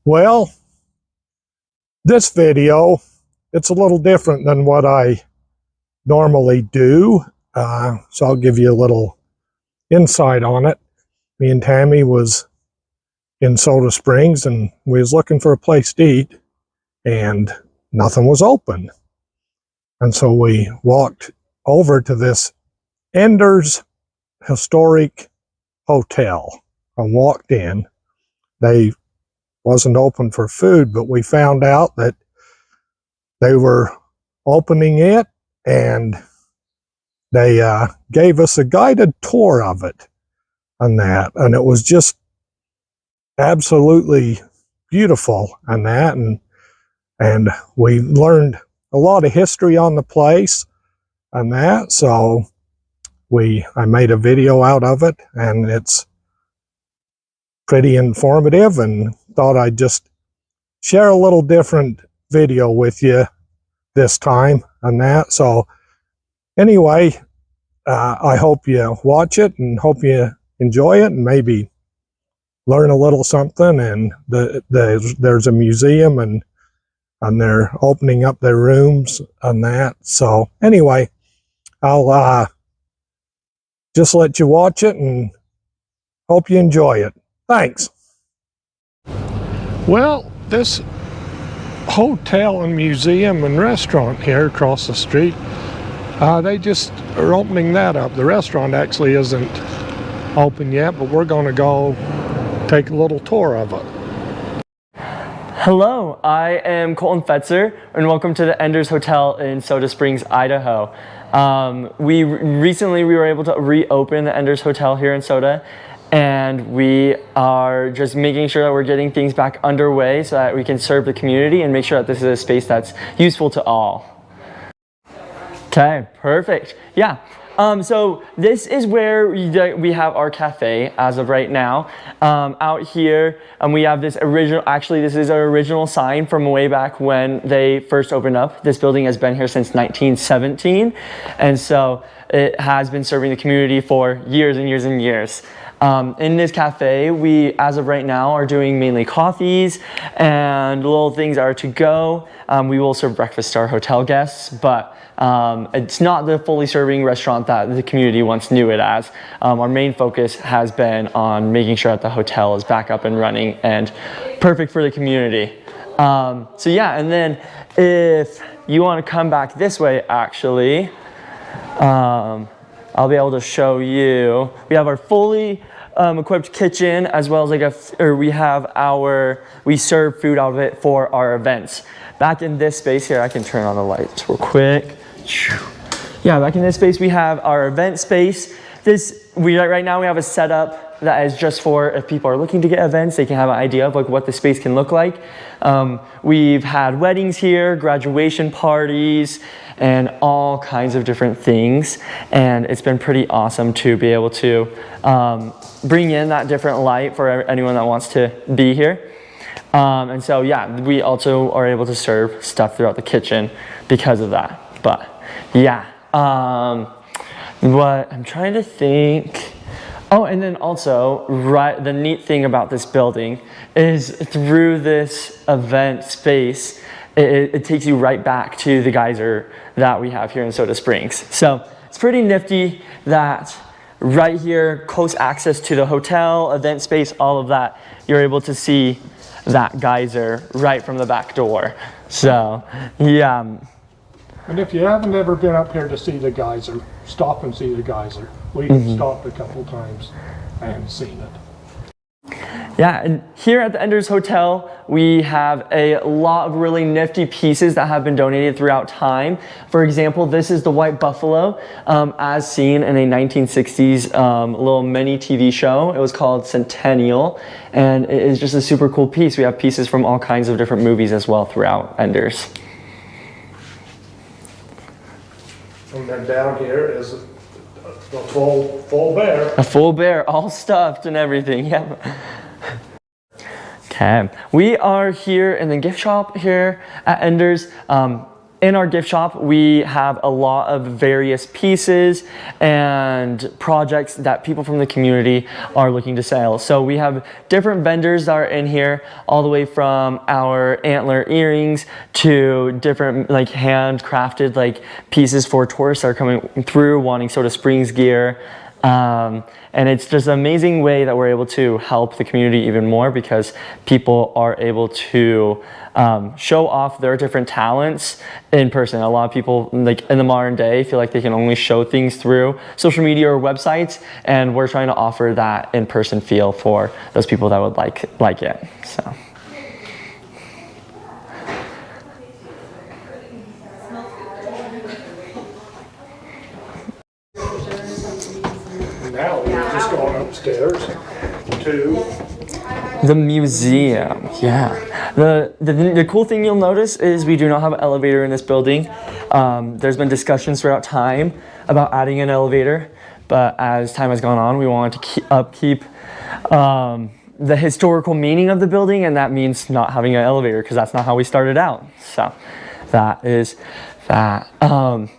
Well, this video, it's a little different than what I normally do. So I'll give you a little insight on it. Me and Tammy was in Soda Springs and we was looking for a place to eat and nothing was open. And so we walked over to this Enders Historic Hotel and walked in. They wasn't open for food, but we found out that they were opening it and they gave us a guided tour of it and it was just absolutely beautiful and we learned a lot of history on the place so I made a video out of it, and it's pretty informative, and thought I'd just share a little different video with you this time so anyway, I hope you watch it and hope you enjoy it and maybe learn a little something. And there's a museum and they're opening up their rooms so anyway, I'll just let you watch it and hope you enjoy it. Thanks. Well, this hotel and museum and restaurant here across the street, they just are opening that up. The restaurant actually isn't open yet, but we're going to go take a little tour of it. Hello, I am Colton Fetzer, and welcome to the Enders Hotel in Soda Springs, Idaho. Recently we were able to reopen the Enders Hotel here in Soda, and we are just making sure that we're getting things back underway so that we can serve the community and make sure that this is a space that's useful to all. Okay, perfect. Yeah. So this is where we have our cafe as of right now. Out here, we have this original, actually this is our original sign from way back when they first opened up. This building has been here since 1917. And so it has been serving the community for years and years and years. In this cafe, we, as of right now, are doing mainly coffees and little things are to go. We will serve breakfast to our hotel guests, but it's not the fully serving restaurant that the community once knew it as. Our main focus has been on making sure that the hotel is back up and running and perfect for the community. So yeah, and then if you want to come back this way, actually, I'll be able to show you. We have our fully equipped kitchen, as well as we serve food out of it for our events. Back in this space here, I can turn on the lights real quick. Yeah, back in this space, we have our event space. Right now we have a setup that is just for if people are looking to get events, they can have an idea of like what the space can look like. We've had weddings here, graduation parties, and all kinds of different things. And it's been pretty awesome to be able to bring in that different light for anyone that wants to be here. And so, yeah, we also are able to serve stuff throughout the kitchen because of that. But yeah, what I'm trying to think. Oh, and then also, the neat thing about this building is through this event space, it takes you right back to the geyser that we have here in Soda Springs. So it's pretty nifty that right here, close access to the hotel, event space, all of that, you're able to see that geyser right from the back door. So, yeah. And if you haven't ever been up here to see the geyser, stop and see the geyser. We've stopped a couple times and seen it. Yeah, and here at the Enders Hotel, we have a lot of really nifty pieces that have been donated throughout time. For example, this is the White Buffalo, as seen in a 1960s little mini TV show. It was called Centennial, and it is just a super cool piece. We have pieces from all kinds of different movies as well throughout Enders. And then down here is the full bear. A full bear, all stuffed and everything, yeah. Okay, we are here in the gift shop here at Enders. in our gift shop, we have a lot of various pieces and projects that people from the community are looking to sell. So we have different vendors that are in here, all the way from our antler earrings to different like handcrafted like pieces for tourists that are coming through wanting Soda Springs gear. And it's just an amazing way that we're able to help the community even more, because people are able to show off their different talents in person. A lot of people, like in the modern day, feel like they can only show things through social media or websites, and we're trying to offer that in-person feel for those people that would like it. So. Now we're just going upstairs to the museum. Yeah. The cool thing you'll notice is we do not have an elevator in this building. There's been discussions throughout time about adding an elevator, but as time has gone on, we wanted to upkeep the historical meaning of the building, and that means not having an elevator, because that's not how we started out. So that is that.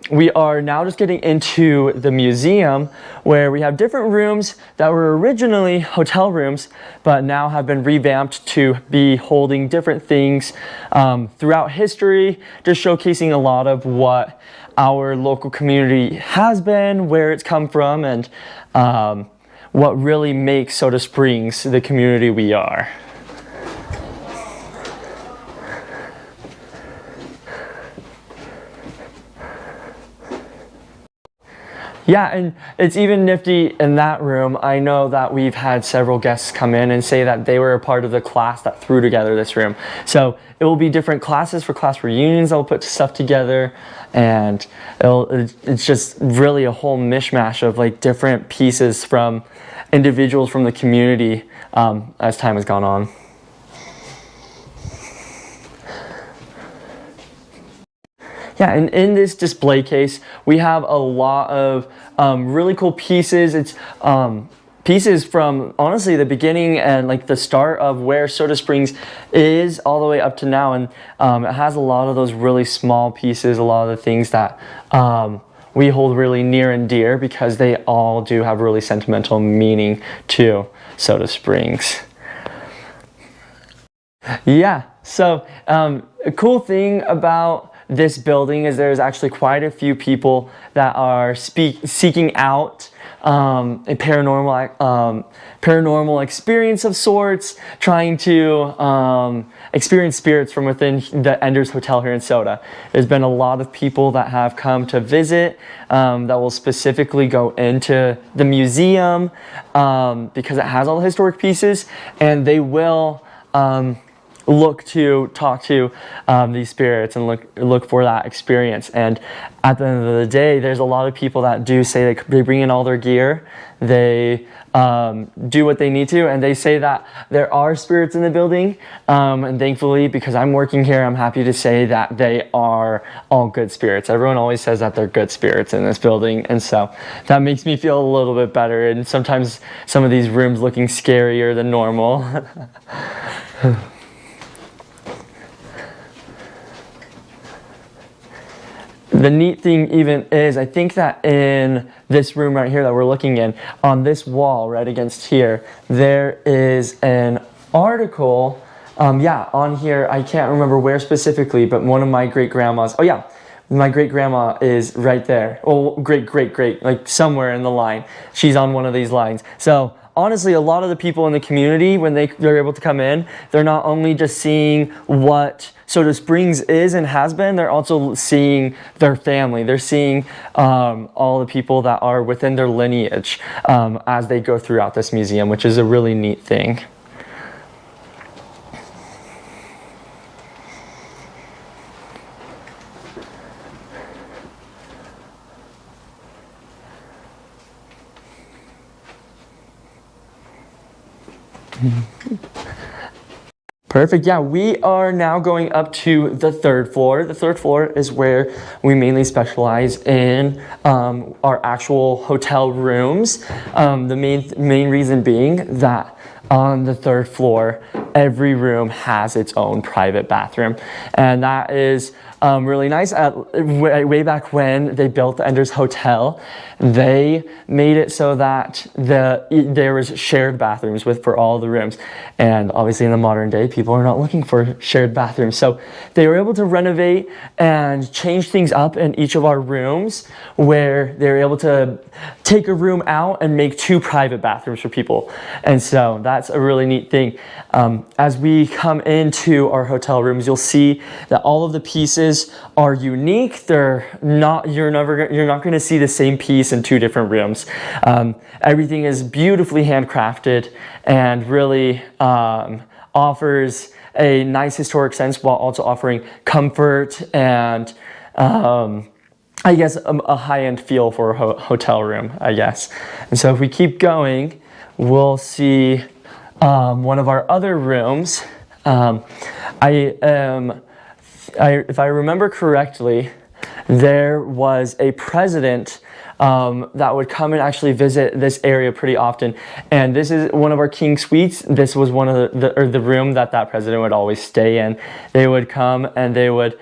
We are now just getting into the museum, where we have different rooms that were originally hotel rooms, but now have been revamped to be holding different things throughout history, just showcasing a lot of what our local community has been, where it's come from, and what really makes Soda Springs the community we are. Yeah, and it's even nifty in that room. I know that we've had several guests come in and say that they were a part of the class that threw together this room. So it will be different classes for class reunions that will put stuff together, and it's just really a whole mishmash of like different pieces from individuals from the community as time has gone on. Yeah, and in this display case, we have a lot of really cool pieces. It's pieces from honestly the beginning and like the start of where Soda Springs is all the way up to now, and it has a lot of those really small pieces, a lot of the things that we hold really near and dear, because they all do have really sentimental meaning to Soda Springs. Yeah, so a cool thing about this building is there's actually quite a few people that are seeking out a paranormal experience of sorts, trying to experience spirits from within the Enders Hotel here in Soda. There's been a lot of people that have come to visit that will specifically go into the museum because it has all the historic pieces, and they will look to talk to these spirits and look for that experience. And at the end of the day, there's a lot of people that do say they bring in all their gear, they do what they need to, and they say that there are spirits in the building, and thankfully, because I'm working here, I'm happy to say that they are all good spirits. Everyone always says that they're good spirits in this building, and so that makes me feel a little bit better. And sometimes some of these rooms looking scarier than normal. The neat thing even is, I think that in this room right here that we're looking in, on this wall right against here, there is an article, yeah, on here, I can't remember where specifically, but one of my great-grandmas, oh yeah, my great-grandma is right there. Oh, great, like somewhere in the line. She's on one of these lines. So honestly, a lot of the people in the community, when they're able to come in, they're not only just seeing what Soda Springs is and has been, they're also seeing their family. They're seeing all the people that are within their lineage as they go throughout this museum, which is a really neat thing. Perfect. Yeah, we are now going up to the third floor. The third floor is where we mainly specialize in our actual hotel rooms. The main reason being that on the third floor every room has its own private bathroom. And that is really nice. Way back when they built the Enders Hotel, they made it so that there was shared bathrooms for all the rooms. And obviously in the modern day, people are not looking for shared bathrooms. So they were able to renovate and change things up in each of our rooms, where they were able to take a room out and make 2 private bathrooms for people. And so that's a really neat thing. As we come into our hotel rooms, you'll see that all of the pieces are unique. You're not going to see the same piece in 2 different rooms. Everything is beautifully handcrafted and really offers a nice historic sense, while also offering comfort and I guess a high-end feel for a hotel room, I guess. And so if we keep going, we'll see one of our other rooms. If I remember correctly, there was a president that would come and actually visit this area pretty often. And this is one of our king suites. This was one of the room that president would always stay in. They would come and they would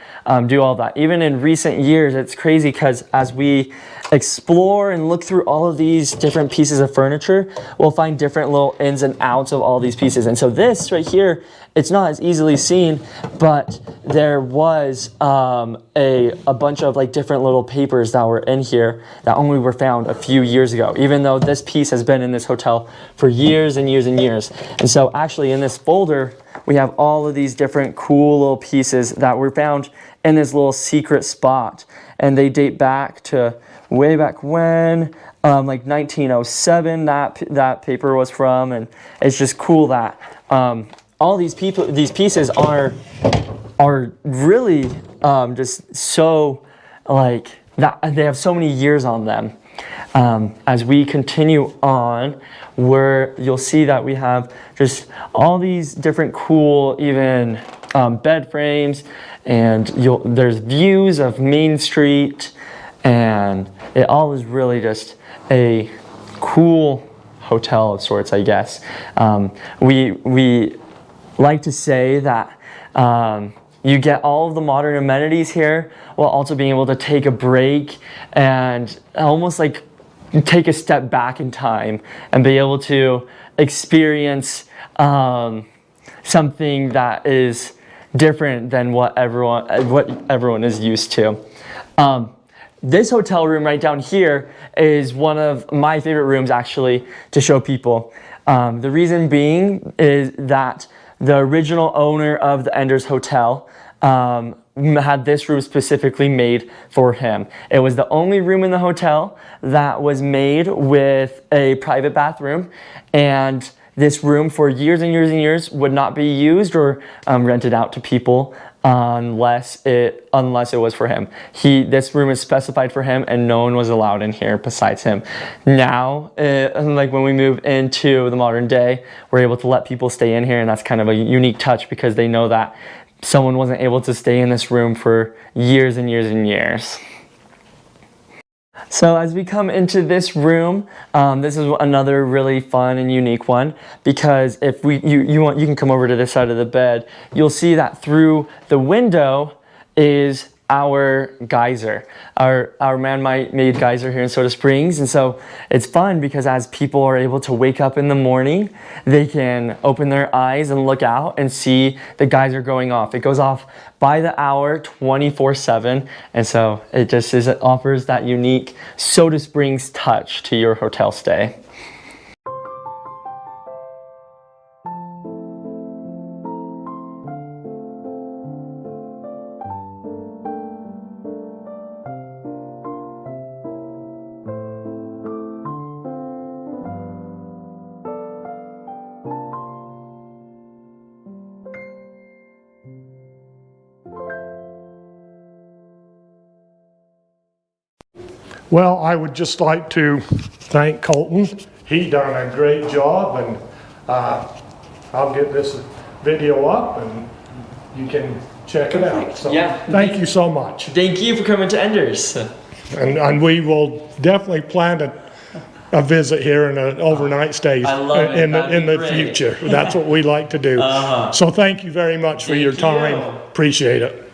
do all that. Even in recent years, it's crazy because as we explore and look through all of these different pieces of furniture, we'll find different little ins and outs of all these pieces. And so this right here, it's not as easily seen, but there was a bunch of like different little papers that were in here that only were found a few years ago, even though this piece has been in this hotel for years and years and years. And so actually in this folder, we have all of these different cool little pieces that were found in this little secret spot. And they date back to way back when, like 1907, that paper was from. And it's just cool that all these pieces are really just so like that they have so many years on them. As we continue on, you'll see that we have just all these different cool even bed frames, and there's views of Main Street, and it all is really just a cool hotel of sorts, I guess. We like to say that you get all of the modern amenities here while also being able to take a break and almost like take a step back in time and be able to experience something that is different than what everyone is used to. This hotel room right down here is one of my favorite rooms actually to show people. The reason being is that the original owner of the Enders Hotel had this room specifically made for him. It was the only room in the hotel that was made with a private bathroom, and this room for years and years and years would not be used or rented out to people unless it was for him. This room is specified for him, and no one was allowed in here besides him. Now, like when we move into the modern day, we're able to let people stay in here, and that's kind of a unique touch because they know that someone wasn't able to stay in this room for years and years and years. So as we come into this room, this is another really fun and unique one, because if you can come over to this side of the bed, you'll see that through the window is our geyser. Our man-made geyser here in Soda Springs. And so it's fun because as people are able to wake up in the morning, they can open their eyes and look out and see the geyser going off. It goes off by the hour 24/7. And so it offers that unique Soda Springs touch to your hotel stay. Well, I would just like to thank Colton. He done a great job, and I'll get this video up and you can check it out. So Yeah. Thank you so much. Thank you for coming to Enders. And we will definitely plan to a visit here and an overnight stay I love it. in That'd the be great. future. That's what we like to do. So thank you very much for your time. you. Appreciate it.